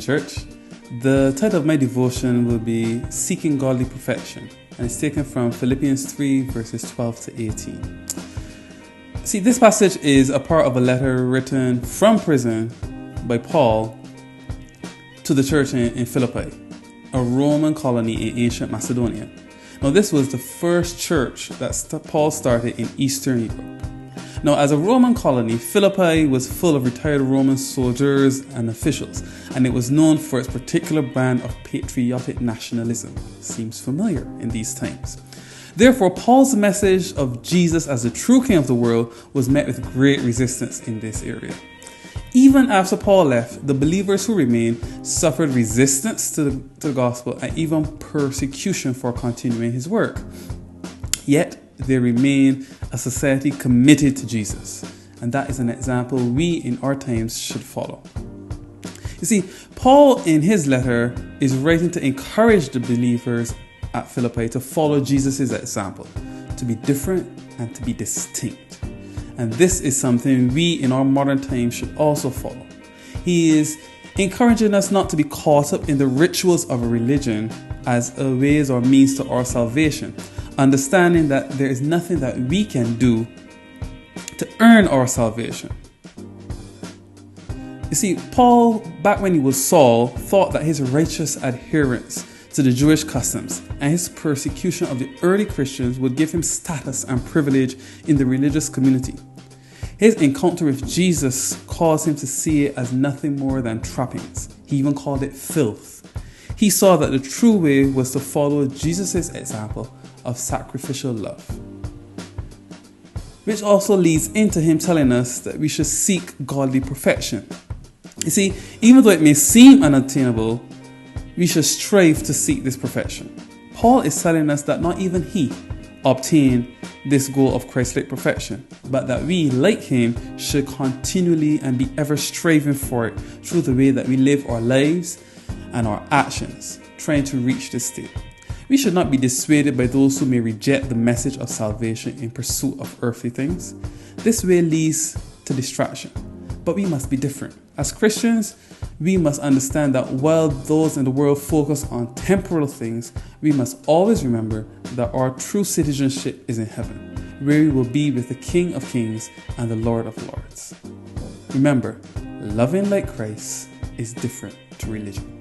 morning, church. The title of my devotion will be Seeking Godly Perfection, and it's taken from Philippians 3 verses 12 to 18. See, this passage is a part of a letter written from prison by Paul to the church in Philippi, a Roman colony in ancient Macedonia. Now, this was the first church that Paul started in Eastern Europe. Now, as a Roman colony, Philippi was full of retired Roman soldiers and officials, and it was known for its particular brand of patriotic nationalism. Seems familiar in these times. Therefore, Paul's message of Jesus as the true King of the world was met with great resistance in this area. Even after Paul left, the believers who remained suffered resistance to the gospel and even persecution for continuing his work. Yet, they remain a society committed to Jesus. And that is an example we in our times should follow. You see, Paul in his letter is writing to encourage the believers at Philippi to follow Jesus' example, to be different and to be distinct. And this is something we in our modern times should also follow. He is encouraging us not to be caught up in the rituals of a religion as a ways or means to our salvation, understanding that there is nothing that we can do to earn our salvation. You see, Paul, back when he was Saul, thought that his righteous adherence to the Jewish customs and his persecution of the early Christians would give him status and privilege in the religious community. His encounter with Jesus caused him to see it as nothing more than trappings. He even called it filth. He saw that the true way was to follow Jesus' example of sacrificial love. Which also leads into him telling us that we should seek godly perfection. You see, even though it may seem unattainable, we should strive to seek this perfection. Paul is telling us that not even he obtained this goal of Christ-like perfection, but that we, like him, should continually and be ever striving for it through the way that we live our lives and our actions, trying to reach this state. We should not be dissuaded by those who may reject the message of salvation in pursuit of earthly things. This way leads to distraction, but we must be different. As Christians, we must understand that while those in the world focus on temporal things, we must always remember that our true citizenship is in heaven, where we will be with the King of Kings and the Lord of Lords. Remember, loving like Christ is different to religion.